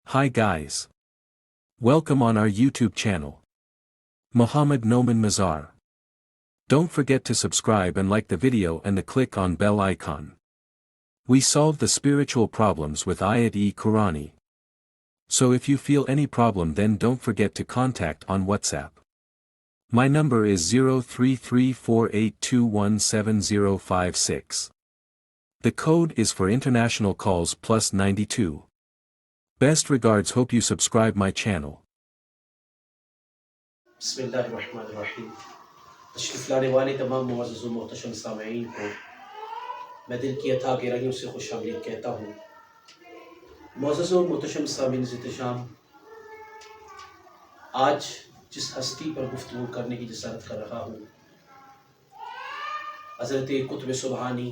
Hi guys. Welcome on our YouTube channel. Muhammad Noman Mazar. Don't forget to subscribe and like the video and click on bell icon. We solve the spiritual problems with Ayat-e-Qurani. So if you feel any problem then don't forget to contact on WhatsApp. My number is 033482170056. The code is for international calls +92. Best regards, hope you subscribe my channel. بسم اللہ الرحمن الرحیم۔ تشریف لانے والے تمام معزز و محتشم سامعین کو میں دل کی اتھا گہرائیوں سے خوش آمدید کہتا ہوں۔ معزز و محتشم سامعین احترام، آج جس ہستی پر گفتگو کرنے کی جسارت کر رہا ہوں، حضرت قطب سبحانی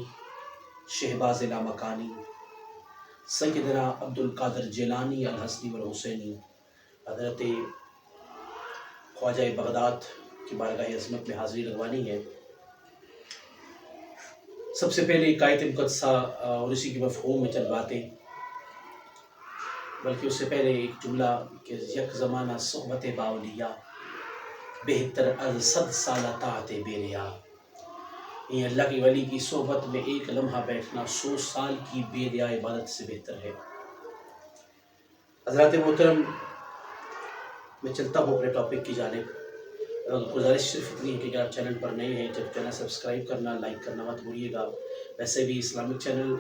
شہباز لامکانی سیدنا عبدالقادر جیلانی الحسنی والحسینی حضرت خواجہ بغداد کی بارگاہ عظمت میں حاضری لگوانی ہے۔ سب سے پہلے ایک آیت مقدسہ اور اسی کی مفہوم میں چند باتیں، بلکہ اس سے پہلے ایک جملہ کہ یک زمانہ صحبت باولیاء بہتر از 100 سالہ طاعت بے ریا۔ یہ اللہ کے ولی کی صحبت میں ایک لمحہ بیٹھنا 100 سال کی بے ریا عبادت سے بہتر ہے۔ حضرات محترم، میں چلتا ہوں اپنے ٹاپک کی جانب۔ گزارش صرف اتنی ہے کہ اگر آپ چینل پر نئے ہیں، جب چینل سبسکرائب کرنا، لائک کرنا مت بھولیے گا۔ ویسے بھی اسلامک چینل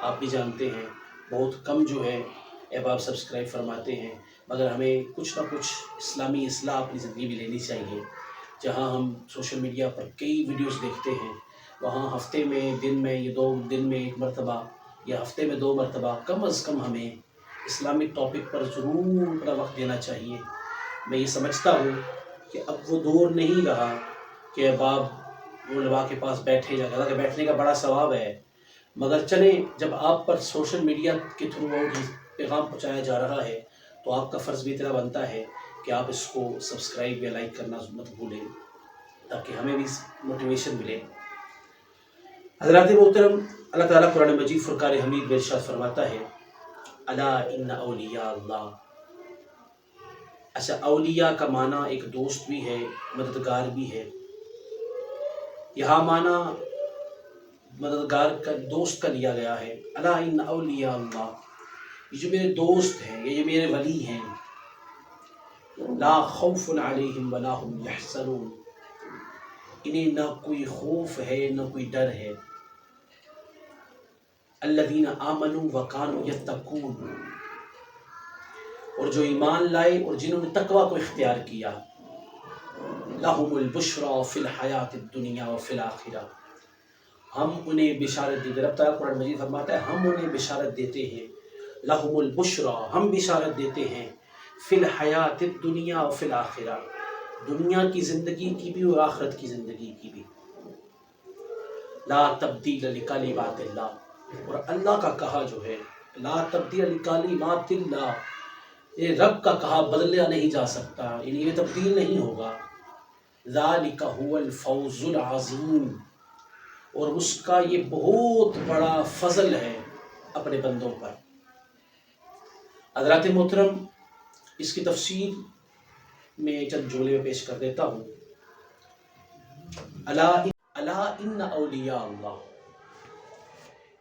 آپ بھی جانتے ہیں بہت کم جو ہے احباب سبسکرائب فرماتے ہیں، مگر ہمیں کچھ نہ کچھ اسلامی اصلاح اپنی زندگی میں لینی چاہیے۔ جہاں ہم سوشل میڈیا پر کئی ویڈیوز دیکھتے ہیں، وہاں ہفتے میں دن میں یہ 2 دن میں 1 مرتبہ یا ہفتے میں 2 مرتبہ کم از کم ہمیں اسلامک ٹاپک پر ضرور اپنا وقت دینا چاہیے۔ میں یہ سمجھتا ہوں کہ اب وہ دور نہیں رہا کہ احباب علماء کے پاس بیٹھے، جگہ کہ بیٹھنے کا بڑا ثواب ہے، مگر چلیں جب آپ پر سوشل میڈیا کے تھرو پیغام پہنچایا جا رہا ہے تو آپ کا فرض بھی اتنا بنتا ہے کہ آپ اس کو سبسکرائب یا لائک کرنا مت بھولیں، تاکہ ہمیں بھی موٹیویشن ملے۔ حضرات محترم، اللہ تعالیٰ قرآن مجید فرقان حمید میں ارشاد فرماتا ہے، الا ان اولیاء اللہ۔ اچھا، اولیاء کا معنی ایک دوست بھی ہے، مددگار بھی ہے۔ یہاں معنی مددگار کا، دوست کا لیا گیا ہے۔ الا ان اولیاء اللہ، یہ جو میرے دوست ہیں، یہ جو میرے ولی ہیں، لا خوف علیہم ولا هم یحزنون، انہیں نہ کوئی خوف ہے نہ کوئی ڈر ہے۔ الذین آمنوا وکانوا یتقون، اور جو ایمان لائے اور جنہوں نے تقوی کو اختیار کیا، لہم البشری فی الحیات الدنیا وفی الآخرہ، ہم انہیں بشارت دیتے۔ رب تعالیٰ قرآن مجید فرماتا ہے ہم انہیں بشارت دیتے ہیں، لہم البشری، ہم بشارت دیتے ہیں، فی الحیات الدنیا وفی الآخرہ، دنیا کی زندگی کی بھی اور آخرت کی زندگی کی بھی۔ لا تبدیل لکلمات اللہ، اور اللہ کا کہا جو ہے، لا تبدیل لکلمات اللہ، یہ رب کا کہا بدلا نہیں جا سکتا، یعنی یہ تبدیل نہیں ہوگا۔ ذالک هو الفوز العظیم، اور اس کا یہ بہت بڑا فضل ہے اپنے بندوں پر۔ حضرات محترم، اس کی تفسیر میں چند جملے میں پیش کر دیتا ہوں۔ الا ان اولیاء اللہ،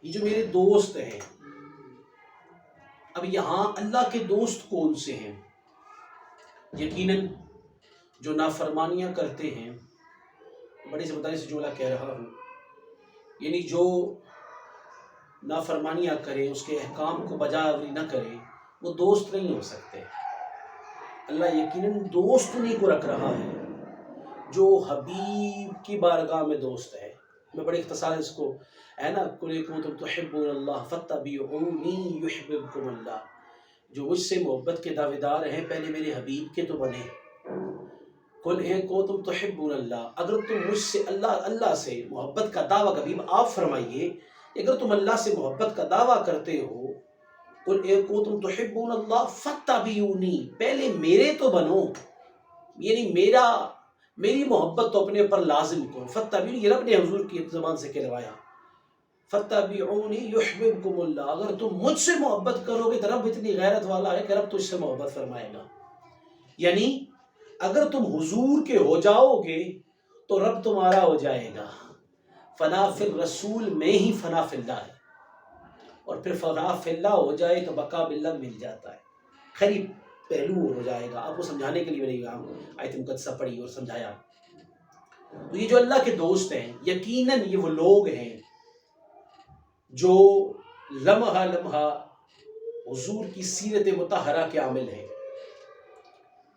یہ جو میرے دوست ہیں، اب یہاں اللہ کے دوست کون سے ہیں؟ یقیناً جو نافرمانیاں کرتے ہیں، بڑی سمجھداری سے جملہ کہہ رہا ہوں، یعنی جو نافرمانیاں کرے، اس کے احکام کو بجا آوری نہ کرے، وہ دوست نہیں ہو سکتے۔ اللہ یقیناً دوست انہیں کو رکھ رہا ہے جو حبیب کی بارگاہ میں دوست ہے۔ میں بڑے اختصار اس کو ہے نا، قُلْ إِن كُنتُمْ تُحِبُّونَ اللَّهَ فَاتَّبِعُونِي يُحْبِبْكُمُ اللَّهُ، جو مجھ سے محبت کے دعوے دار ہیں پہلے میرے حبیب کے تو بنے۔ قُلْ إِن كُنتُمْ تُحِبُّونَ اللَّهَ، اگر تم مجھ سے اللہ سے محبت کا دعویٰ، کبھی آپ فرمائیے اگر تم اللہ سے محبت کا دعویٰ کرتے ہو، قُلْ إِن كُنتُمْ تُحِبُّونَ اللَّهَ فَاتَّبِعُونِی، پہلے میرے تو بنو، یعنی میری محبت تو اپنے پر لازم کرو۔ فَاتَّبِعُونِی، یہ رب نے حضور کی زبان سے کہلوایا۔ فَاتَّبِعُونِي يُحْبِبْكُمُ اللَّهُ، اگر تم مجھ سے محبت کرو گے تو رب اتنی غیرت والا ہے کہ رب تجھ سے محبت فرمائے گا. یعنی اگر تم حضور کے ہو جاؤ گے تو رب تمہارا ہو جائے گا. فنا فی الرسول میں ہی فنا فی اللہ ہے، اور پھر فنا فی اللہ ہو جائے تو بقا باللہ مل جاتا ہے. خیر پہلو ہو جائے گا، آپ کو سمجھانے کے لیے میں نے آیت مقدسہ پڑھی اور سمجھایا. تو یہ جو اللہ کے دوست ہیں، یقیناً یہ وہ لوگ ہیں جو لمحہ لمحہ حضور کی سیرت مطہرہ کے عامل ہیں.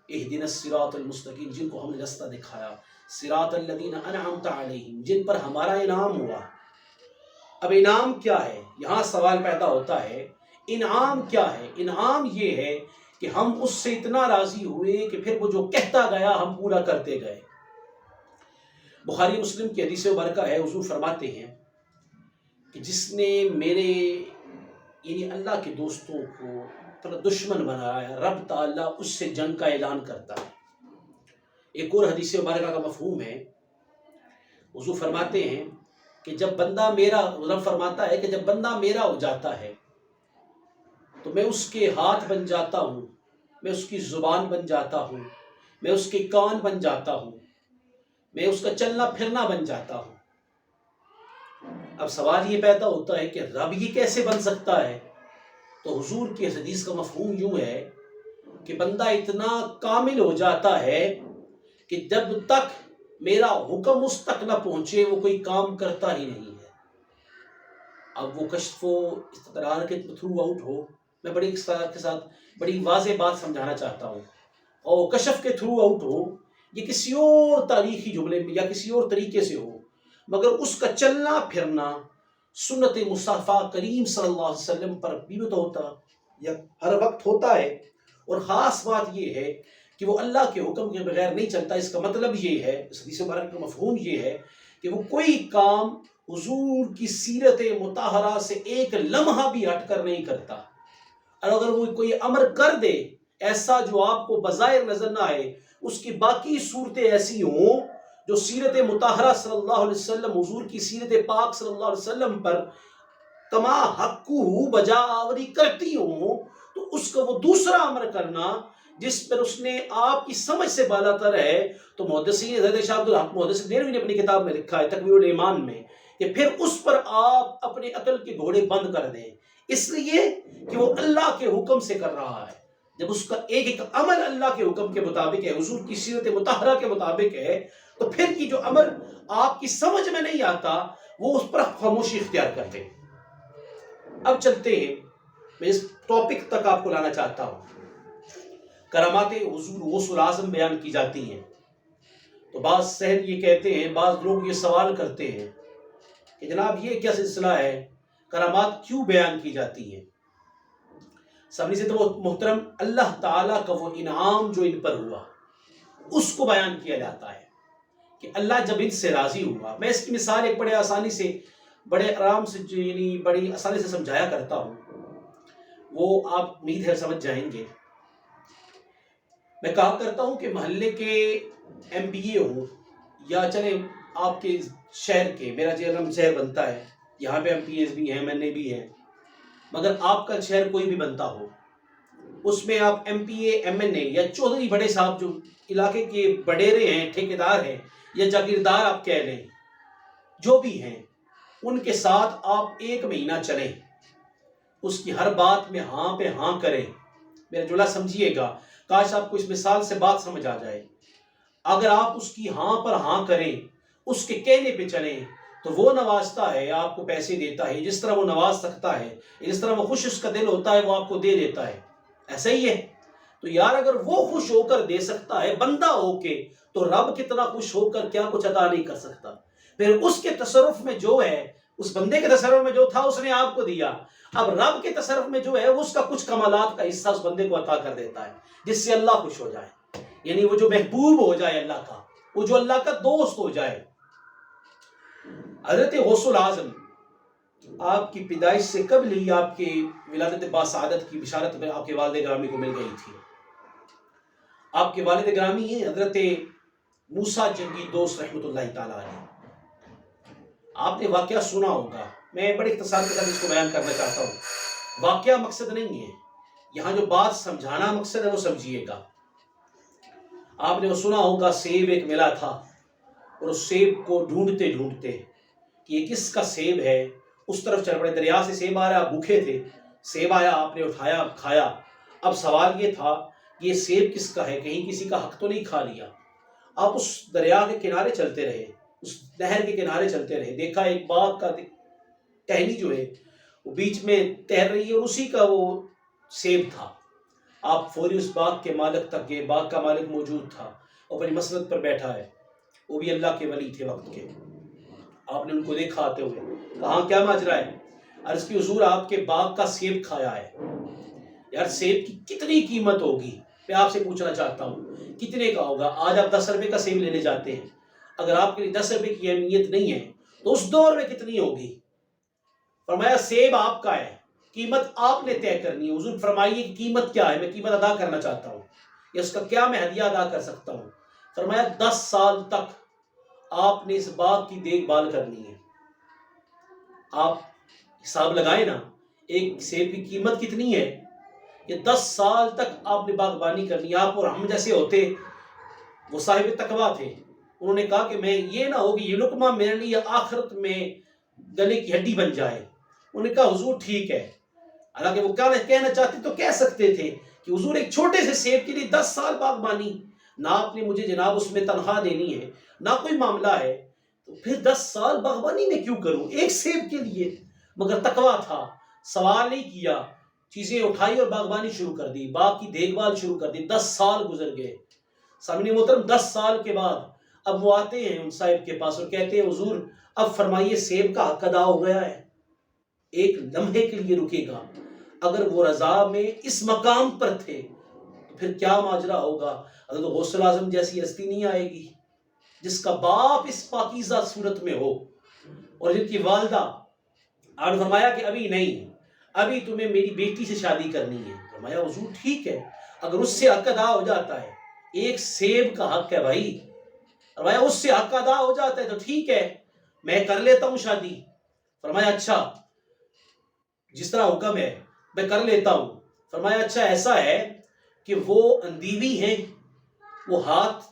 اہدنا الصراط المستقیم، جن کو ہم نے راستہ دکھایا، صراط الذین انعمت علیہم، جن پر ہمارا انعام ہوا. اب انعام کیا ہے؟ یہاں سوال پیدا ہوتا ہے انعام کیا ہے؟ انعام یہ ہے کہ ہم اس سے اتنا راضی ہوئے کہ پھر وہ جو کہتا گیا ہم پورا کرتے گئے. بخاری مسلم کی حدیث مبارکہ ہے، حضور فرماتے ہیں کہ جس نے میرے یعنی اللہ کے دوستوں کو اپنا دشمن بنایا، رب تعالیٰ اس سے جنگ کا اعلان کرتا ہے. ایک اور حدیث مبارکہ کا مفہوم ہے، حضور فرماتے ہیں کہ جب بندہ میرا، رب فرماتا ہے کہ جب بندہ میرا ہو جاتا ہے تو میں اس کے ہاتھ بن جاتا ہوں، میں اس کی زبان بن جاتا ہوں، میں اس کے کان بن جاتا ہوں، میں اس کا چلنا پھرنا بن جاتا ہوں. اب سوال یہ پیدا ہوتا ہے کہ رب یہ کیسے بن سکتا ہے؟ تو حضور کی حدیث کا مفہوم یوں ہے کہ بندہ اتنا کامل ہو جاتا ہے کہ جب تک میرا حکم اس تک نہ پہنچے وہ کوئی کام کرتا ہی نہیں ہے. اب وہ کشف و استقرار کے تھرو آؤٹ ہو، میں بڑی اختصار کے ساتھ بڑی واضح بات سمجھانا چاہتا ہوں، اور کشف کے تھرو آؤٹ ہو، یہ کسی اور تاریخی جملے میں یا کسی اور طریقے سے ہو، مگر اس کا چلنا پھرنا سنت مصطفیٰ کریم صلی اللہ علیہ وسلم پر بھی تو ہوتا یا ہر وقت ہوتا ہے. اور خاص بات یہ ہے کہ وہ اللہ کے حکم کے بغیر نہیں چلتا. اس کا مطلب یہ ہے، اس حدیث مبارک کا مفہوم یہ ہے کہ وہ کوئی کام حضور کی سیرت مطہرہ سے ایک لمحہ بھی ہٹ کر نہیں کرتا. اور اگر وہ کوئی امر کر دے ایسا جو آپ کو بظاہر نظر نہ آئے، اس کی باقی صورتیں ایسی ہوں جو سیرت مطہرہ صلی اللہ علیہ وسلم، حضور کی سیرت پاک صلی اللہ علیہ وسلم پر کما حقہ بجا آوری کرتی ہوں، تو اس کا وہ دوسرا امر کرنا جس پر اس نے آپ کی سمجھ سے بالا تر ہے. تو محدثین حضرت شاہ عبدالحق محدث دہلوی نے اپنی کتاب میں لکھا ہے تکوین الایمان میں کہ پھر اس پر آپ اپنے عقل کے گھوڑے بند کر دیں، اس لیے کہ وہ اللہ کے حکم سے کر رہا ہے. جب اس کا ایک ایک عمل اللہ کے حکم کے مطابق ہے، حضور کی سیرت مطہرہ کے مطابق ہے، تو پھر کی جو عمل آپ کی سمجھ میں نہیں آتا وہ اس پر خاموشی اختیار کرتے. اب چلتے ہیں، میں اس ٹاپک تک آپ کو لانا چاہتا ہوں. کرامات حضور غوث الاعظم بیان کی جاتی ہیں تو بعض صاحب یہ کہتے ہیں، بعض لوگ یہ سوال کرتے ہیں کہ جناب یہ کیا سلسلہ ہے، کرامات کیوں بیان کی جاتی ہیں؟ سبھی سے تو محترم اللہ تعالیٰ کا وہ انعام جو ان پر ہوا اس کو بیان کیا جاتا ہے کہ اللہ جب ان سے راضی ہوا. میں اس کی مثال ایک بڑے آسانی سے، بڑے آرام سے، یعنی بڑی آسانی سے سمجھایا کرتا ہوں، وہ آپ امید ہے سمجھ جائیں گے. میں کہا کرتا ہوں کہ محلے کے ایم پی اے ہوں یا چلے آپ کے شہر کے، میرا جہلم شہر بنتا ہے، یہاں پہ ایم پی ایز بھی ہیں، ایم این اے بھی ہیں، مگر آپ کا شہر کوئی بھی بنتا ہو، اس میں آپ ایم پی اے، ایم این اے یا چودھری بڑے صاحب جو علاقے کے بڈیرے ہیں، ٹھیکیدار ہیں یا جاگیردار آپ کہہ لیں، جو بھی ہیں، ان کے ساتھ آپ 1 مہینہ چلیں، اس کی ہر بات میں ہاں پہ ہاں کریں. میرا جملہ سمجھیے گا، کاش آپ کو اس مثال سے بات سمجھ آ جائے. اگر آپ اس کی ہاں پر ہاں کریں، اس کے کہنے پہ چلیں، تو وہ نوازتا ہے، آپ کو پیسے دیتا ہے، جس طرح وہ نواز سکتا ہے، جس طرح وہ خوش اس کا دل ہوتا ہے وہ آپ کو دے دیتا ہے. ایسا ہی ہے. تو یار اگر وہ خوش ہو کر دے سکتا ہے بندہ ہو کے، تو رب کتنا خوش ہو کر کیا کچھ عطا نہیں کر سکتا. پھر اس کے تصرف میں جو ہے، اس بندے کے تصرف میں جو تھا اس نے آپ کو دیا، اب رب کے تصرف میں جو ہے اس کا کچھ کمالات کا حصہ اس بندے کو عطا کر دیتا ہے جس سے اللہ خوش ہو جائے، یعنی وہ جو محبوب ہو جائے اللہ کا، وہ جو اللہ کا دوست ہو جائے. حضرت غوث الاعظم آپ کی پیدائش سے قبل ہی آپ کے ولادت باسعادت کی بشارت میں آپ کے والد گرامی کو مل گئی تھی. آپ کے والد گرامی ہیں حضرت موسیٰ جنگی دوست رحمۃ اللہ تعالیٰ علیہ. آپ نے واقعہ سنا ہوگا، میں بڑے اختصار کے ساتھ اس کو بیان کرنا چاہتا ہوں. واقعہ مقصد نہیں ہے یہاں، جو بات سمجھانا مقصد ہے وہ سمجھیے گا. آپ نے وہ سنا ہوگا سیب ایک ملا تھا اور اس سیب کو ڈھونڈتے ڈھونڈتے کہ یہ کس کا سیب ہے اس طرف چل پڑے. دریا سے سیب آ رہا، آپ بھوکے تھے، سیب آیا، آپ نے اٹھایا، کھایا. اب سوال یہ تھا کہ یہ سیب کس کا ہے، کہیں کسی کا حق تو نہیں کھا لیا. آپ اس دریا کے کنارے چلتے رہے، اس نہر کے کنارے چلتے رہے، دیکھا ایک باغ کا ٹہنی جو ہے وہ بیچ میں تیر رہی ہے اور اسی کا وہ سیب تھا. آپ فوری اس باغ کے مالک تک گئے. باغ کا مالک موجود تھا، وہ اپنی مسند پر بیٹھا ہے، وہ بھی اللہ کے ولی تھے وقت کے. آپ نے ان کو دیکھا آتے ہوئے، کہاں کیا ماجرا ہے؟ عرض کی حضور آپ کے باغ کا سیب کھایا ہے. یار سیب کی کتنی قیمت ہوگی؟ میں آپ سے پوچھنا چاہتا ہوں کتنے کا ہوگا؟ آج آپ 10 روپے کا سیب لینے جاتے ہیں، اگر آپ کے لیے 10 روپے کی اہمیت نہیں ہے تو اس دور میں کتنی ہوگی؟ فرمایا سیب آپ کا ہے، قیمت آپ نے طے کرنی ہے. حضور فرمائیے کہ قیمت کیا ہے، میں قیمت ادا کرنا چاہتا ہوں، یا اس کا کیا میں ہدیہ ادا کر سکتا ہوں. فرمایا 10 سال تک آپ نے اس باغ کی دیکھ بھال کرنی ہے. آپ حساب لگائیں نا، ایک سیب کی قیمت کتنی ہے. یہ 10 سال تک آپ نے باغبانی کرنی ہے. آپ اور ہم جیسے ہوتے، وہ صاحب تقویٰ تھے، انہوں نے کہا کہ میں یہ نہ ہو کہ یہ لقمہ میرے لیے آخرت میں گلے کی ہڈی بن جائے. انہوں نے کہا حضور ٹھیک ہے. حالانکہ وہ کیا کہنا چاہتے تو کہہ سکتے تھے کہ حضور ایک چھوٹے سے سیب کے لیے 10 سال باغبانی، نہ آپ نے مجھے جناب اس میں تنخواہ دینی ہے، نہ کوئی معاملہ ہے، تو پھر 10 سال باغبانی میں کیوں کروں ایک سیب کے لیے؟ مگر تقویٰ تھا، سوال نہیں کیا، چیزیں اٹھائی اور باغبانی شروع کر دی، باغ کی دیکھ بھال شروع کر دی. 10 سال گزر گئے. سامنے محترم 10 سال کے بعد اب وہ آتے ہیں ان صاحب کے پاس اور کہتے ہیں حضور اب فرمائیے سیب کا حق ادا ہو گیا ہے. ایک لمحے کے لیے رکے گا، اگر وہ رضا میں اس مقام پر تھے تو پھر کیا ماجرا ہوگا. حضرت غوث اعظم جیسی ہستی نہیں آئے گی جس کا باپ اس پاکیزہ صورت میں ہو اور جن کی والدہ. آپ نے فرمایا کہ ابھی نہیں، ابھی تمہیں میری بیٹی سے شادی کرنی ہے. فرمایا حضور ٹھیک ہے، اگر اس سے حق ادا ہو جاتا ہے، ایک سیب کا حق ہے بھائی، فرمایا اس سے حق ادا ہو جاتا ہے تو ٹھیک ہے، میں کر لیتا ہوں شادی. فرمایا اچھا جس طرح حکم ہے میں کر لیتا ہوں. فرمایا اچھا ایسا ہے کہ وہ اندیوی ہیں، وہ ہاتھ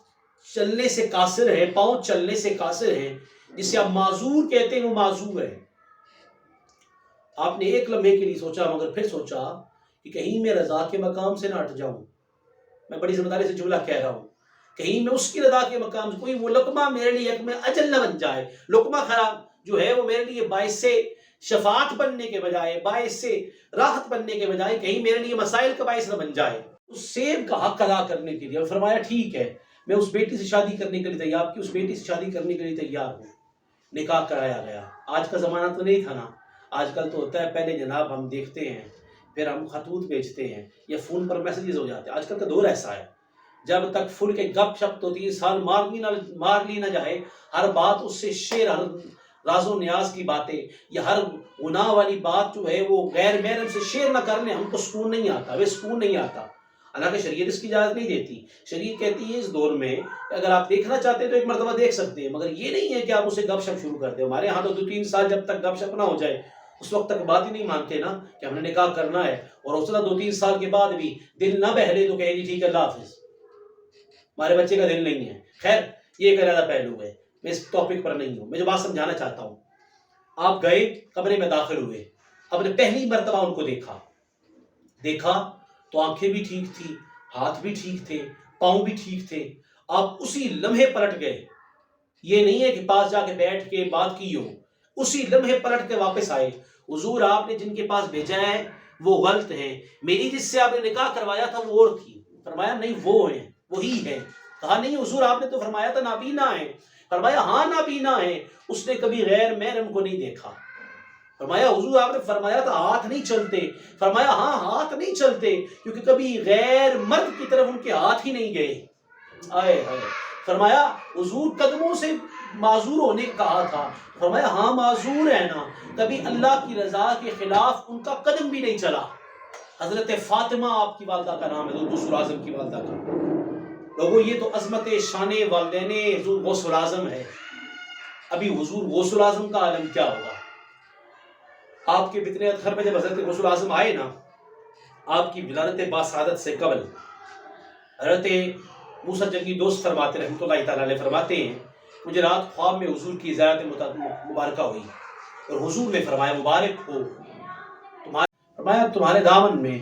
چلنے سے قاصر ہیں، پاؤں چلنے سے قاصر ہیں، جسے آپ معذور کہتے ہیں، وہ معذور ہے. آپ نے ایک لمحے کے لیے سوچا، مگر پھر سوچا کہ کہیں میں رضا کے مقام سے نہ ہٹ جاؤں. میں بڑی ذمہ داری سے جملہ کہہ رہا ہوں، کہیں میں اس کی رضا کے مقام سے کوئی وہ لقمہ میرے لیے ایک میں اجل نہ بن جائے. لقمہ خراب جو ہے وہ میرے لیے باعث سے شفاعت بننے کے بجائے، باعث سے راحت بننے کے بجائے کہیں میرے لیے مسائل کا باعث نہ بن جائے. اس سیب کا حق ادا کرنے کے لیے اور فرمایا ٹھیک ہے، میں اس بیٹی سے شادی کرنے کے لیے تیار، آپ کی اس بیٹی سے شادی کرنے کے لیے تیار ہوں. نکاح کرایا گیا. آج کا زمانہ تو نہیں تھا نا، آج کل تو ہوتا ہے پہلے جناب ہم دیکھتے ہیں، پھر ہم خطوط بیچتے ہیں یا فون پر میسیجز ہو جاتے ہیں. آج کل کا دور ایسا ہے، جب تک فل کے گپ شپ تو 3 سال مار لی نہ جائے، ہر بات اس سے شعر، ہر راز و نیاز کی باتیں یا ہر گناہ والی بات جو ہے وہ غیر محرم سے شیئر نہ کرنے، ہم کو سکون نہیں آتا، وہ سکون نہیں آتا. حالانکہ شریعت اس کی اجازت نہیں دیتی. شریعت کہتی ہے اس دور میں اگر آپ دیکھنا چاہتے ہیں تو ایک مرتبہ دیکھ سکتے ہیں، مگر یہ نہیں ہے کہ آپ اسے گپ شپ شروع کر دیں. ہمارے ہاں تو 2-3 سال جب تک گپ شپ نہ ہو جائے اس وقت تک بات ہی نہیں مانتے نا کہ ہم نے نکاح کرنا ہے، اور اس طرح 2-3 سال کے بعد بھی دل نہ بہلے تو کہیں جی ٹھیک ہے اللہ حافظ، ہمارے بچے کا دل نہیں ہے. خیر یہ ایک علیحدہ پہلو ہے، میں اس ٹاپک پر نہیں ہوں. میں جو بات سمجھانا چاہتا ہوں، آپ گئے کمرے میں داخل ہوئے، اب نے پہلی مرتبہ ان کو دیکھا تو آنکھیں بھی ٹھیک تھی، ہاتھ بھی ٹھیک تھے، پاؤں بھی ٹھیک تھے. آپ اسی لمحے پلٹ گئے، یہ نہیں ہے کہ پاس جا کے بیٹھ کے بات کی ہو، اسی لمحے پلٹ کے واپس آئے. حضور آپ نے جن کے پاس بھیجا ہے وہ غلط ہیں، میری جس سے آپ نے نکاح کروایا تھا وہ اور تھی. فرمایا نہیں وہ ہیں، وہی ہے. کہا نہیں حضور آپ نے تو فرمایا تھا نابینا ہے. فرمایا ہاں نابینا ہے، اس نے کبھی غیر محرم کو نہیں دیکھا. فرمایا حضور آپ نے فرمایا تھا ہاتھ نہیں چلتے. فرمایا ہاں ہاتھ نہیں چلتے کیونکہ کبھی غیر مرد کی طرف ان کے ہاتھ ہی نہیں گئے. آئے ہائے. فرمایا حضور قدموں سے معذور ہونے کا کہا تھا. فرمایا ہاں معذور ہے نا، کبھی اللہ کی رضا کے خلاف ان کا قدم بھی نہیں چلا. حضرت فاطمہ آپ کی والدہ کا نام ہے، غوث اعظم کی والدہ کا. لوگوں یہ تو عظمت شان والدین حضور غوث اعظم ہے. ابھی حضور غوث اعظم کا عالم کیا ہوگا. آپ کے بطن اطہر میں جب حضرت غوث اعظم آئے نا، آپ کی ولادت باسعادت سے قبل حضرت موسیٰ جنگی دوست فرماتے رحمۃ اللہ تعالیٰ علیہ فرماتے ہیں، مجھے رات خواب میں حضور کی زیارت مبارکہ ہوئی اور حضور نے فرمایا مبارک ہو فرمایا تمہارے دامن میں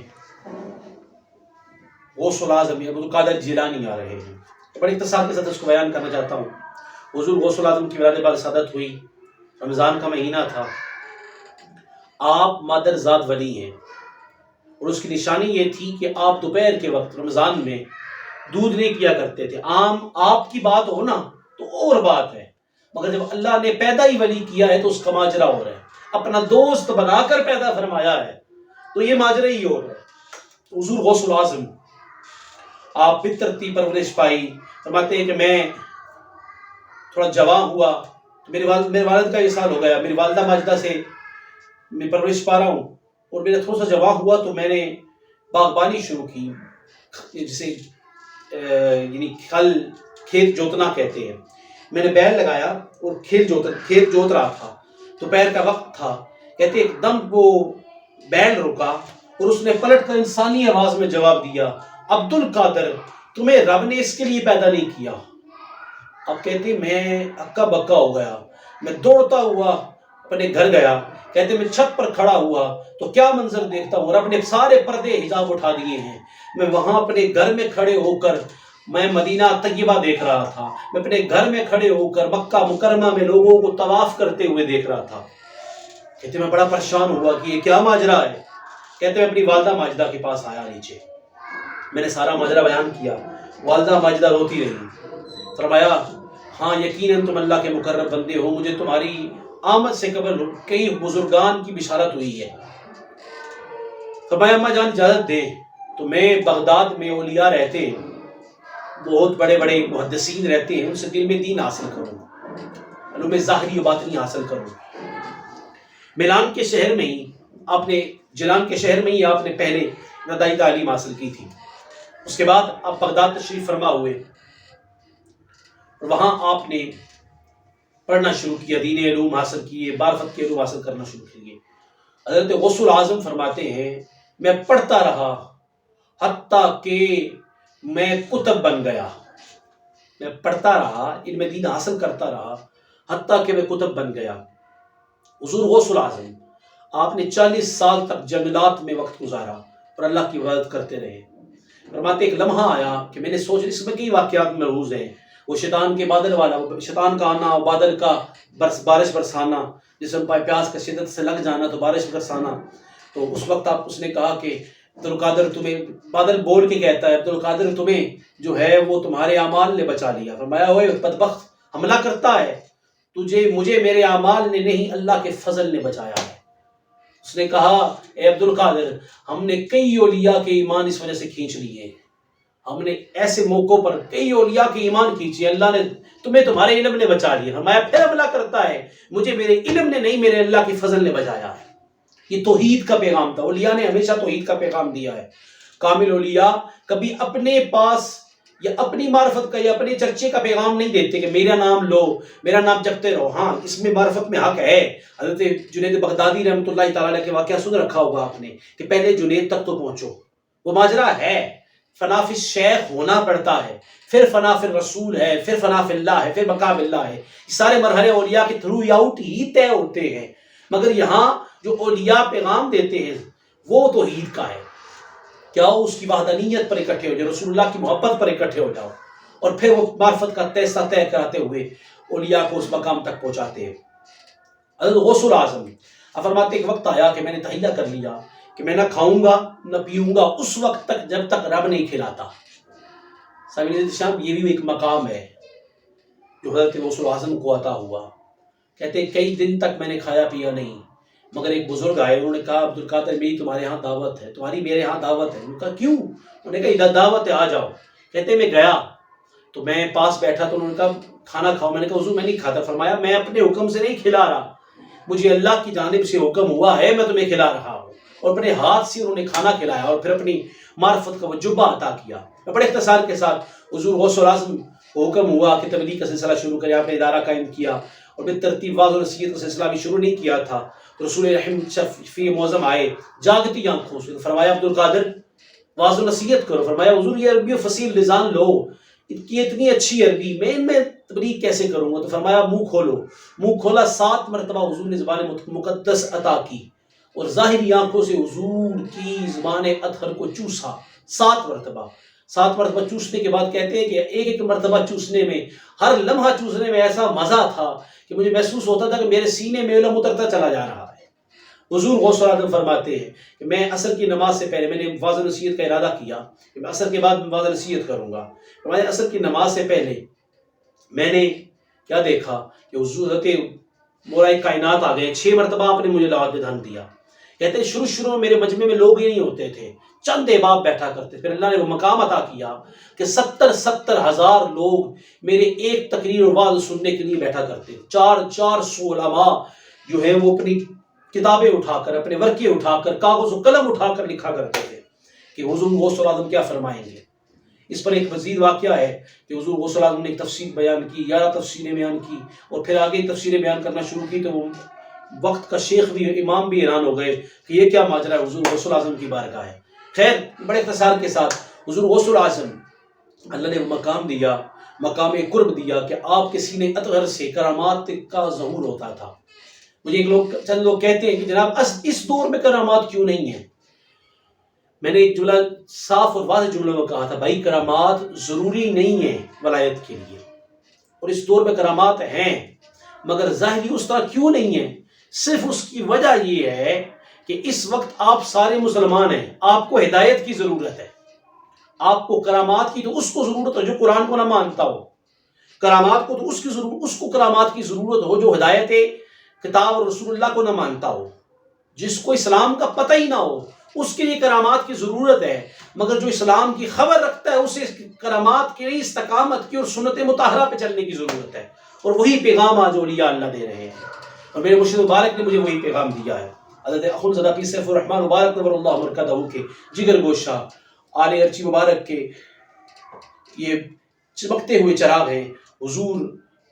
غوث اعظم عبد القادر جیلانی آ رہے ہیں۔ بڑے اختصار کے ساتھ اس کو بیان کرنا چاہتا ہوں۔ حضور غوث اعظم کی ولادت باسعادت ہوئی، رمضان کا مہینہ تھا، آپ مادر ذات ولی ہیں اور اس کی نشانی یہ تھی کہ آپ دوپہر کے وقت رمضان میں دودھ نہیں کیا کرتے تھے۔ عام آپ کی بات ہو نا تو اور بات ہے، مگر جب اللہ نے پیدا ہی ولی کیا ہے تو اس کا ماجرا ہو رہا ہے، اپنا دوست بنا کر پیدا فرمایا ہے تو یہ ماجرا ہی ہو رہا ہے۔ حضور غوث اعظم آپ بترتی پرورش پائی، فرماتے ہیں کہ میں تھوڑا جوان ہوا تو میرے والد کا وصال ہو گیا، میری والدہ ماجدہ سے میں پرورش پا رہا ہوں، اور میرا تھوڑا سا جوان ہوا تو میں نے باغبانی شروع کی، جسے یعنی کھیت جوتنا کہتے ہیں۔ میں نے بیل لگایا اور کھیت جوت رہا تھا، دوپہر کا وقت تھا، کہتے ایک دم وہ بیل رکا اور اس نے پلٹ کر انسانی آواز میں جواب دیا، عبد القادر تمہیں رب نے اس کے لیے پیدا نہیں کیا۔ اب کہتے میں اکا بکا ہو گیا، میں دوڑتا ہوا اپنے گھر گیا، کہتے میں چھت پر کھڑا ہوا تو کیا منظر دیکھتا ہوں، رب نے سارے پردے حجاب اٹھا دیے ہیں۔ میں وہاں اپنے گھر میں کھڑے ہو کر میں مدینہ طیبہ دیکھ رہا تھا، میں اپنے گھر میں کھڑے ہو کر مکہ مکرمہ میں لوگوں کو طواف کرتے ہوئے دیکھ رہا تھا۔ کہتے میں بڑا پریشان ہوا کہ یہ کیا ماجرا ہے۔ کہتے میں اپنی والدہ ماجدہ کے پاس آیا نیچے، میں نے سارا ماجرا بیان کیا، والدہ ماجدہ روتی رہی، فرمایا ہاں یقیناً تم اللہ کے مقرب بندے ہو، مجھے تمہاری آمد سے قبل کئی بزرگان کی بشارت ہوئی ہے۔ فرمایا اماں جان اجازت دے تو میں بغداد میں اولیاء رہتے ہیں، بہت بڑے بڑے محدثین رہتے ہیں، ان سے دل میں دین حاصل کروں، علوم ظاہری و باطنی حاصل کروں۔ میلان کے شہر میں ہی جیلان کے شہر میں ہی آپ نے پہلے ابتدائی تعلیم حاصل کی تھی، اس کے بعد آپ بغداد تشریف فرما ہوئے اور وہاں آپ نے پڑھنا شروع کیا، دینی علوم حاصل کیے، معرفت کے علوم حاصل کرنا شروع کیے۔ حضرت غوث اعظم فرماتے ہیں میں پڑھتا رہا حتیٰ کہ میں کتب بن گیا، میں پڑھتا رہا، علم دین حاصل کرتا رہا حتیٰ کہ میں کتب بن گیا۔ حضور غوث اعظم آپ نے 40 سال تک جنگلات میں وقت گزارا اور اللہ کی عبادت کرتے رہے۔ فرماتے ایک لمحہ آیا کہ میں نے سوچ اس میں کئی واقعات محفوظ ہیں، وہ شیطان کے بادل والا، شیطان کا آنا، بادل کا بارش برسانا، جسم پائے پیاس کا شدت سے لگ جانا تو بارش برسانا۔ تو اس وقت اس نے کہا کہ عبد القادر تمہیں، بادل بول کے کہتا ہے عبد القادر تمہیں جو ہے وہ تمہارے اعمال نے بچا لیا۔ فرمایا اوے بدبخت، حملہ کرتا ہے مجھے میرے اعمال نے نہیں اللہ کے فضل نے بچایا ہے۔ اس نے کہا اے عبد القادر ہم نے کئی اولیاء کے ایمان اس وجہ سے کھینچ لیے، ہم نے ایسے موقعوں پر کئی اولیاء کے ایمان کھینچے، اللہ نے تمہیں تمہارے علم نے بچا لیا۔ فرمایا پھر حملہ کرتا ہے مجھے میرے علم نے نہیں میرے اللہ کے فضل نے بچایا ہے۔ یہ توحید کا پیغام تھا، اولیاء نے ہمیشہ توحید کا پیغام دیا ہے۔ کامل اولیاء کبھی اپنے پاس یا اپنی معرفت کا یا اپنے چرچے کا پیغام نہیں دیتے کہ میرا نام لو، میرا نام جپتے رہو۔ ہاں اس میں معرفت میں حق ہے۔ حضرت جنید بغدادی رحمۃ اللہ تعالیٰ کے واقعہ سن رکھا ہوگا آپ نے کہ پہلے جنید تک تو پہنچو، وہ ماجرا ہے، فنا فی الشیخ ہونا پڑتا ہے، پھر فنا فی الرسول ہے، پھر فنا فی اللہ ہے، پھر بقا باللہ ہے۔ یہ سارے مرحلے اولیاء کے تھرو آؤٹ ہی طے ہوتے ہیں، مگر یہاں جو اولیاء پیغام دیتے ہیں وہ توحید کا ہے۔ کیا اس کی وحدانیت پر اکٹھے ہو جاؤ، رسول اللہ کی محبت پر اکٹھے ہو جاؤ، اور پھر وہ معرفت کا تیسا طے کراتے ہوئے اولیاء کو اس مقام تک پہنچاتے ہیں۔ حضرت غوث اعظم فرماتے ایک وقت آیا کہ میں نے تہیہ کر لیا کہ میں نہ کھاؤں گا نہ پیوں گا اس وقت تک جب تک رب نہیں کھلاتا۔ سامعین شام یہ بھی ایک مقام ہے جو حضرت غوث اعظم کو عطا ہوا۔ کہتے ہیں کئی دن تک میں نے کھایا پیا نہیں، مگر ایک بزرگ آئے، انہوں نے کہا عبد القادر میری تمہارے ہاں دعوت ہے، تمہاری میرے ہاں دعوت ہے۔ انہوں نے کہا کیوں؟ انہوں نے کہا دعوت ہے آ جاؤ۔ کہتے میں گیا تو میں پاس بیٹھا تو انہوں نے کہا کھانا کھاؤ۔ میں نے کہا حضور میں نہیں کھاتا۔ فرمایا میں اپنے حکم سے نہیں کھلا رہا، مجھے اللہ کی جانب سے حکم ہوا ہے، میں تمہیں کھلا رہا ہوں۔ اور اپنے ہاتھ سے انہوں نے کھانا کھلایا اور پھر اپنی معرفت کا وہ جبہ عطا کیا۔ میں بڑے اختصار کے ساتھ حضور غوث اعظم کو حکم ہوا کہ تبلیغ کا سلسلہ شروع کرے، آپ نے ادارہ قائم کیا اور پھر ترتیب واضح و نصیحت کا سلسلہ بھی شروع نہیں کیا تھا، رسول رحم شفیع معظم آئے جاگتی آنکھوں سے، فرمایا عبد القادر واضح و نصیحت کرو. فرمایا حضور یہ عربی و فصیح لسان لو، کی اتنی اچھی عربی میں ان میں تبلیغ کیسے کروں گا؟ تو فرمایا منہ کھولو. منہ کھولا، 7 مرتبہ حضور نے زبان مقدس عطا کی اور ظاہری آنکھوں سے حضور کی زبان اطہر کو چوسا 7 مرتبہ. 7 مرتبہ چوسنے کے بعد کہتے ہیں کہ ایک ایک مرتبہ چوسنے میں، ہر لمحہ چوسنے میں ایسا مزہ تھا کہ مجھے محسوس ہوتا تھا کہ میرے سینے میں علم اترتا چلا جا رہا ہے. حضور غوث اعظم فرماتے ہیں کہ میں عصر کی نماز سے پہلے، میں نے واضح نصیحت کا ارادہ کیا کہ میں عصر کے بعد واضح نصیحت کروں گا. میں عصر کی نماز سے پہلے میں نے کیا دیکھا کہ حضور حضرت مولائے کائنات آ گئے. 6 مرتبہ آپ نے مجھے لواد دھن دیا. کہتے ہیں شروع میں میرے مجمع میں لوگ ہی نہیں ہوتے تھے، چند احباب بیٹھا کرتے. پھر اللہ نے وہ مقام عطا کیا کہ 70 ہزار لوگ میرے ایک تقریر اور وعظ سننے کے لیے بیٹھا کرتے. 400 علماء جو ہیں وہ اپنی کتابیں اٹھا کر، اپنے ورقے اٹھا کر، کاغذ و قلم اٹھا کر لکھا کرتے تھے کہ حضور غوث اعظم کیا فرمائیں گے. اس پر ایک مزید واقعہ ہے کہ حضور غوث اعظم نے ایک تفسیر بیان کی، 11 تفسیریں بیان کی، اور پھر آگے تفسیریں بیان کرنا شروع کی تو وہ وقت کا شیخ بھی، امام بھی حیران ہو گئے کہ یہ کیا ماجرا ہے، حضور غوث اعظم کی بارگاہ ہے. خیر بڑے اختصار کے ساتھ حضور غوث اعظم اللہ نے مقام دیا، مقام قرب دیا کہ آپ کے سینے اطہر سے کرامات کا ظہور ہوتا تھا. مجھے چند لوگ کہتے ہیں کہ جناب اس دور میں کرامات کیوں نہیں ہیں. میں نے ایک جملہ صاف اور واضح جملوں میں کہا تھا، بھائی کرامات ضروری نہیں ہے ولایت کے لیے، اور اس دور میں کرامات ہیں مگر ظاہری اس طرح کیوں نہیں ہے. صرف اس کی وجہ یہ ہے کہ اس وقت آپ سارے مسلمان ہیں، آپ کو ہدایت کی ضرورت ہے. آپ کو کرامات کی تو اس کو ضرورت ہے جو قرآن کو نہ مانتا ہو، کرامات کو تو اس کو کرامات کی ضرورت ہو جو ہدایت کتاب اور رسول اللہ کو نہ مانتا ہو، جس کو اسلام کا پتہ ہی نہ ہو، اس کے لیے کرامات کی ضرورت ہے. مگر جو اسلام کی خبر رکھتا ہے اسے کرامات کے لیے استقامت کی اور سنت مطہرہ پہ چلنے کی ضرورت ہے. اور وہی پیغام آج اولیاء اللہ دے رہے ہیں، اور میرے مرشد مبارک نے مجھے وہی پیغام دیا ہے. حضرت اخوندزادہ پیر سیف الرحمن مبارک نور اللہ مرکزہ کے جگر گوشہ آل ارچی مبارک کے یہ چمکتے ہوئے چراغ ہیں. حضور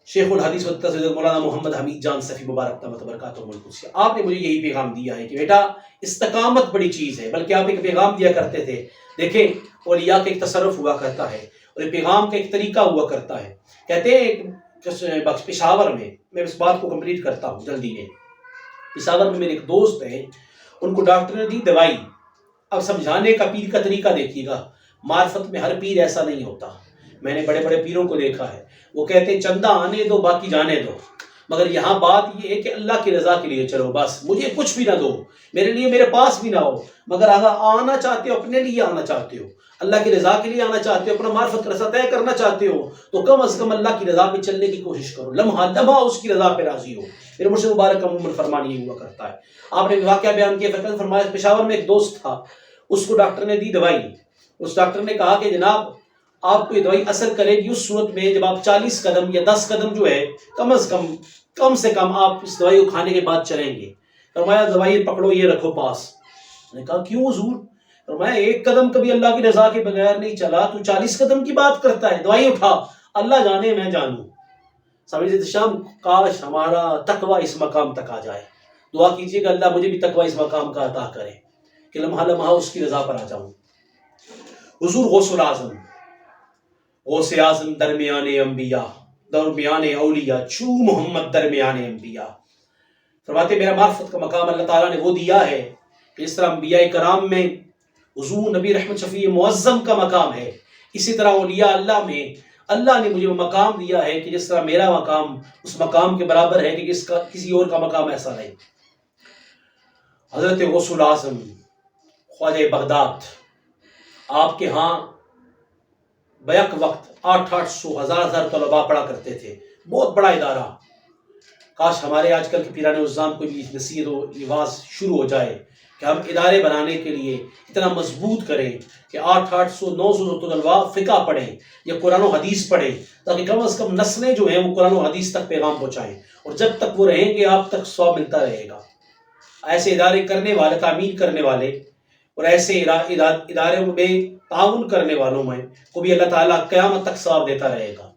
شیخ الحدیث حضرت مولانا محمد حمید جان صفی مبارک دامت برکاتہ القدس، آپ نے مجھے یہی پیغام دیا ہے کہ بیٹا استقامت بڑی چیز ہے. بلکہ آپ ایک پیغام دیا کرتے تھے، دیکھیں اولیاء کا ایک تصرف ہوا کرتا ہے اور ایک پیغام کا ایک طریقہ ہوا کرتا ہے. کہتے ہیں پشاور میں اس بات کو کمپلیٹ کرتا ہوں جلدی میں. پشاور میں میرے ایک دوست ہیں، ان کو ڈاکٹر نے دی دوائی. اب سمجھانے کا پیر کا طریقہ دیکھیے گا، معرفت میں ہر پیر ایسا نہیں ہوتا. میں نے بڑے بڑے پیروں کو دیکھا ہے، وہ کہتے ہیں چندہ آنے دو باقی جانے دو. مگر یہاں بات یہ ہے کہ اللہ کی رضا کے لیے چلو، بس مجھے کچھ بھی نہ دو، میرے لیے میرے پاس بھی نہ ہو، مگر اگر آنا چاہتے ہو اپنے لیے آنا چاہتے ہو، اللہ کی رضا کے لیے آنا چاہتے ہو، اپنا معرفت کا رسہ طے کرنا چاہتے ہو، تو کم از کم اللہ کی رضا پہ چلنے کی کوشش کرو، لمحہ لمحہ اس کی رضا پہ راضی ہو. میرے مرشد مبارک کا عموماً فرمان یہ ہوا کرتا ہے. آپ نے واقعہ بیان کیا، فقط فرمایا پشاور میں ایک دوست تھا، اس کو ڈاکٹر نے دی دوائی. اس ڈاکٹر نے کہا کہ جناب آپ کو یہ دوائی اثر کرے گی اس صورت میں جب آپ 40 قدم یا 10 قدم جو ہے کم سے کم آپ اس دوائی کو کھانے کے بعد چلیں گے. فرمایا دوائی پکڑو، یہ رکھو پاس. میں نے کہا کیوں حضور؟ فرمایا 1 قدم کبھی اللہ کی رضا کے بغیر نہیں چلا، تو 40 قدم کی بات کرتا ہے. دوائی اٹھا، اللہ جانے میں جانوں. سمجھے شام، کاش ہمارا تقوی اس مقام تک آ جائے. دعا کیجیے کہ اللہ مجھے بھی تقوی اس مقام کا عطا کرے کہ لمحہ لمحہ اس کی رضا پر آ جاؤں. حضور غوث الاعظم، غوث اعظم درمیان انبیاء، درمیان اولیاء، چو محمد درمیان انبیاء. فرماتے میرا معرفت کا مقام اللہ تعالیٰ نے وہ دیا ہے کہ اس طرح انبیاء کرام میں حضور نبی رحمت شفیع معظم کا مقام ہے، اسی طرح اولیاء اللہ میں اللہ نے مجھے وہ مقام دیا ہے کہ جس طرح میرا مقام اس مقام کے برابر ہے کہ کسی اور کا مقام ایسا نہیں. حضرت غوث الاعظم خواجہ بغداد، آپ کے ہاں بیک وقت 800 1000 طلباء پڑھا کرتے تھے. بہت بڑا ادارہ. کاش ہمارے آج کل کے پیران نظام کو بھی نصیحت و رواج شروع ہو جائے کہ ہم ادارے بنانے کے لیے اتنا مضبوط کریں کہ 800 900 طلباء فقہ پڑھیں یا قرآن و حدیث پڑھیں، تاکہ کم از کم نسلیں جو ہیں وہ قرآن و حدیث تک پیغام پہنچائیں، اور جب تک وہ رہیں گے آپ تک ثواب ملتا رہے گا. ایسے ادارے کرنے والے، تعمیر کرنے والے اور ایسے ادارے میں تعاون کرنے والوں میں کو بھی اللہ تعالیٰ قیامت تک ثواب دیتا رہے گا.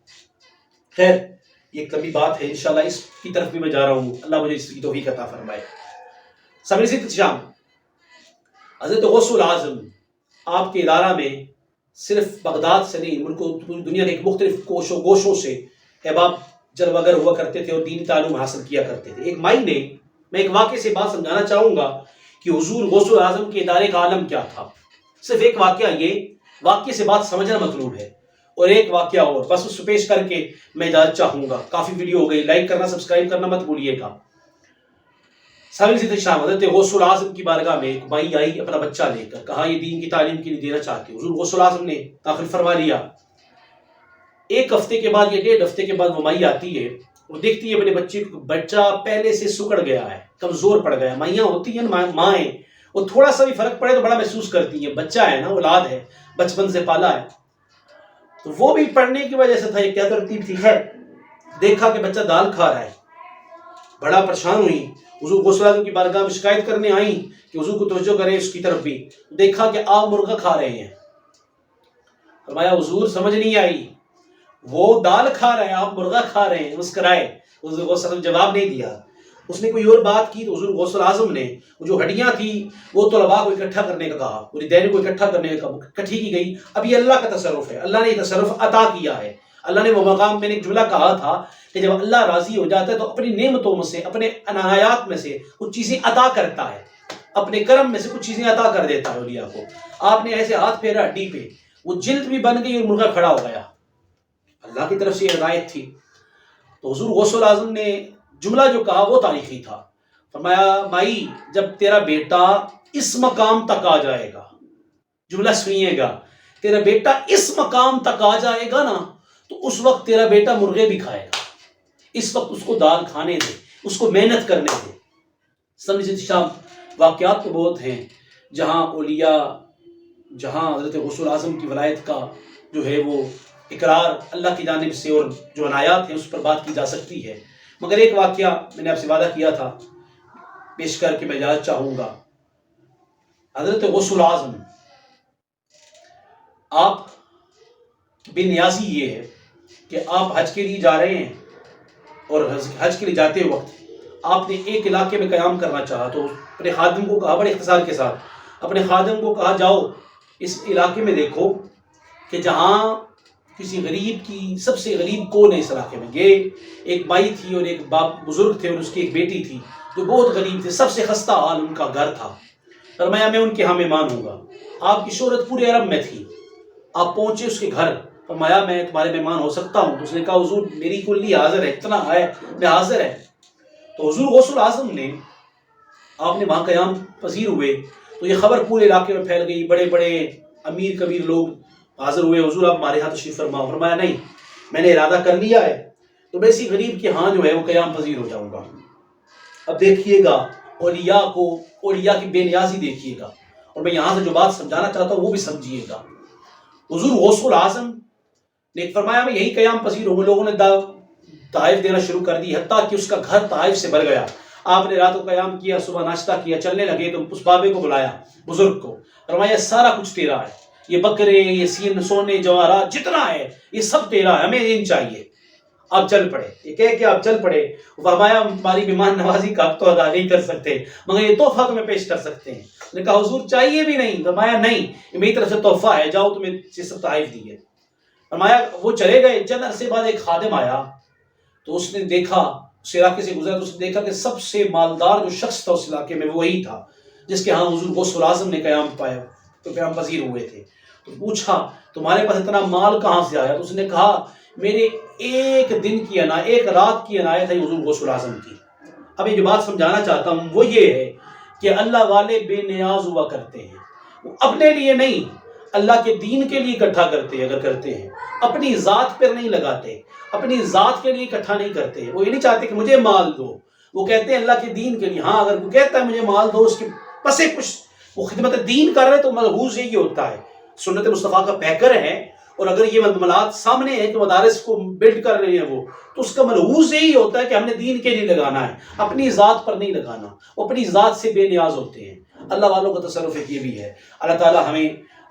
خیر یہ ایک لمبی بات ہے، انشاءاللہ اس کی طرف بھی میں جا رہا ہوں، اللہ مجھے اس کی توفیق عطا فرمائے. سمجھ احتشام، حضرت غوث العظم آپ کے ادارہ میں صرف بغداد سے نہیں، ملک پوری دنیا کے ایک مختلف گوشوں سے احباب جلوگر ہوا کرتے تھے اور دینی تعلیم حاصل کیا کرتے تھے۔ ایک مائی نے، میں ایک واقعے سے بات سمجھانا چاہوں گا کہ حضور غوث العظم کے ادارے کا عالم کیا تھا۔ صرف ایک واقعہ، یہ واقعے سے بات سمجھنا مطلوب ہے، اور ایک واقعہ اور بس اس پیش کر کے میں اجازت چاہوں گا۔ کافی ویڈیو ہو گئی، لائک کرنا سبسکرائب کرنا مت بھولیے گا۔ شام حضرت غوث العظم کی بارگاہ میں ایک مائی آئی اپنا بچہ لے کر، کہا یہ دین کی تعلیم کے لیے دینا چاہتی ہوں۔ حضور غوث العظم نے داخل فرما لیا۔ ایک ہفتے کے بعد یا 1.5 ہفتے کے بعد وہ مائی آتی ہے، وہ دیکھتی ہے اپنے بچے کو، بچہ پہلے سے سکڑ گیا ہے، کمزور پڑ گیا۔ مائیاں ہوتی ہیں مائیں، وہ تھوڑا سا بھی فرق پڑے تو بڑا محسوس کرتی ہیں، بچہ ہے نا، اولاد ہے، بچپن سے پالا ہے۔ تو وہ بھی پڑھنے کی وجہ سے تھا، یہ کیا ترتیب تھی، خیر دیکھا کہ بچہ دال کھا رہا ہے، بڑا پریشان ہوئی، حضور غوث العظم کی بارگاہ میں شکایت کرنے آئیں کہ حضور کو توجہ کریں اس کی طرف بھی۔ دیکھا کہ آپ مرغا کھا رہے ہیں، فرمایا حضور سمجھ نہیں آئی، وہ دال کھا رہے ہیں آپ مرغا کھا رہے ہیں۔ مسکرائے، حضور غوث العظم جواب نہیں دیا۔ اس نے کوئی اور بات کی تو حضور غوث العظم نے وہ جو ہڈیاں تھی وہ طلباء کو اکٹھا کرنے کا کہا، پوری دین کو اکٹھا کرنے کا، اکٹھی کی گئی۔ اب یہ اللہ کا تصرف ہے، اللہ نے یہ تصرف عطا کیا ہے۔ اللہ نے وہ مقام میں نے ایک جملہ کہا تھا کہ جب اللہ راضی ہو جاتا ہے تو اپنی نعمتوں میں سے، اپنے عنایات میں سے کچھ چیزیں عطا کرتا ہے، اپنے کرم میں سے کچھ چیزیں عطا کر دیتا ہے اولیاء کو۔ آپ نے ایسے ہاتھ پھیرا ہڈی پہ، وہ جلد بھی بن گئی اور مرغا کھڑا ہو گیا، اللہ کی طرف سے یہ ہدایت تھی۔ تو حضور غوث العظم نے جملہ جو کہا وہ تاریخی تھا۔ فرمایا مائی جب تیرا بیٹا اس مقام تک آ جائے گا، جملہ سنیے گا، تیرا بیٹا اس مقام تک آ جائے گا نا تو اس وقت تیرا بیٹا مرغے بھی کھائے گا، اس وقت اس کو دال کھانے دے، اس کو محنت کرنے دے۔ سمجھے شام، واقعات تو بہت ہیں جہاں اولیاء، جہاں حضرت غوث العظم کی ولایت کا جو ہے وہ اقرار اللہ کی جانب سے اور جو عنایات ہیں اس پر بات کی جا سکتی ہے، مگر ایک واقعہ میں نے آپ سے وعدہ کیا تھا پیش کر کے میں اجازت چاہوں گا۔ حضرت غوث العظم آپ بے نیازی یہ ہے کہ آپ حج کے لیے جا رہے ہیں اور حج کے لیے جاتے وقت آپ نے ایک علاقے میں قیام کرنا چاہا تو اپنے خادم کو کہا، بڑے اختصار کے ساتھ اپنے خادم کو کہا جاؤ اس علاقے میں دیکھو کہ جہاں کسی غریب کی، سب سے غریب کون ہے اس علاقے میں۔ یہ ایک مائی تھی اور ایک باپ بزرگ تھے اور اس کی ایک بیٹی تھی جو بہت غریب تھے، سب سے خستہ حال ان کا گھر تھا۔ فرمایا میں ان کے ہاں مہمان ہوں گا۔ آپ کی شہرت پورے عرب میں تھی، آپ پہنچے اس کے گھر، فرمایا میں تمہارے مہمان ہو سکتا ہوں؟ تو اس نے کہا حضور میری کلی حاضر ہے، اتنا ہے میں حاضر ہے۔ تو حضور غوث العظم نے، آپ نے وہاں قیام پذیر ہوئے تو یہ خبر پورے علاقے میں پھیل گئی، بڑے بڑے امیر کبیر لوگ حاضر ہوئے، حضور آپ ہمارے ہاں تشریف فرماؤ۔ فرمایا نہیں، میں نے ارادہ کر لیا ہے تو میں اسی غریب کے ہاں جو ہے وہ قیام پذیر ہو جاؤں گا۔ اب دیکھیے گا اولیاء کو، اولیاء کی بے نیازی دیکھیے گا، اور میں یہاں سے جو بات سمجھانا چاہتا ہوں وہ بھی سمجھیے گا۔ حضور غوث العظم نے فرمایا میں یہی قیام پذیر ہوں۔ لوگوں نے تحائف دینا شروع کر دی، حتیٰ کہ اس کا گھر تحائف سے بھر گیا۔ آپ نے رات کو قیام کیا، صبح ناشتہ کیا، چلنے لگے تو اس بابے کو بلایا، بزرگ کو، فرمایا سارا کچھ تیرا ہے، یہ بکرے، یہ سونے جواہرات جتنا ہے یہ سب تیرا ہے، ہمیں یہ چاہیے۔ آپ چل پڑے، یہ کہہ کہ آپ چل پڑے۔ فرمایا ہماری مہمان نوازی کا آپ تو ادا نہیں کر سکتے مگر یہ تحفہ تمہیں پیش کر سکتے ہیں۔ انہوں نے کہا حضور چاہیے بھی نہیں۔ فرمایا نہیں، یہ میری طرف سے تحفہ ہے، جاؤ تمہیں یہ سب تحائف دی ہے۔ فرمایا وہ چلے گئے۔ چند عرصے بعد ایک خادم آیا تو اس نے دیکھا، اس علاقے سے گزرا تو اس نے دیکھا کہ سب سے مالدار جو شخص تھا اس علاقے میں وہی تھا جس کے ہاں حضور غوث العظم نے قیام پایا تو قیام پذیر ہوئے تھے۔ تو پوچھا تمہارے پاس اتنا مال کہاں سے آیا؟ تو اس نے کہا میرے ایک دن کی ایک رات کی عنایت ہے حضور غوث العظم کی۔ اب یہ جو بات سمجھانا چاہتا ہوں وہ یہ ہے کہ اللہ والے بے نیاز ہوا کرتے ہیں، وہ اپنے لیے نہیں اللہ کے دین کے لیے اکٹھا کرتے ہیں، اگر کرتے ہیں اپنی ذات پر نہیں لگاتے، اپنی ذات کے لیے اکٹھا نہیں کرتے۔ وہ یہ نہیں چاہتے کہ مجھے مال دو، وہ کہتے ہیں اللہ کے دین کے لیے۔ ہاں اگر وہ کہتا ہے مجھے مال دو، اس کے پسے کچھ وہ خدمت دین کر رہے تو ملحوظ یہی ہوتا ہے، سنت مصطفیٰ کا پیکر ہے، اور اگر یہ ململات سامنے ہیں کہ مدارس کو بلڈ کر رہے ہیں وہ، تو اس کا ملحوظ یہی ہوتا ہے کہ ہم نے دین کے لیے لگانا ہے، اپنی ذات پر نہیں لگانا۔ وہ اپنی ذات سے بے نیاز ہوتے ہیں۔ اللہ والوں کا تصرف ایک یہ بھی ہے۔ اللہ تعالی ہمیں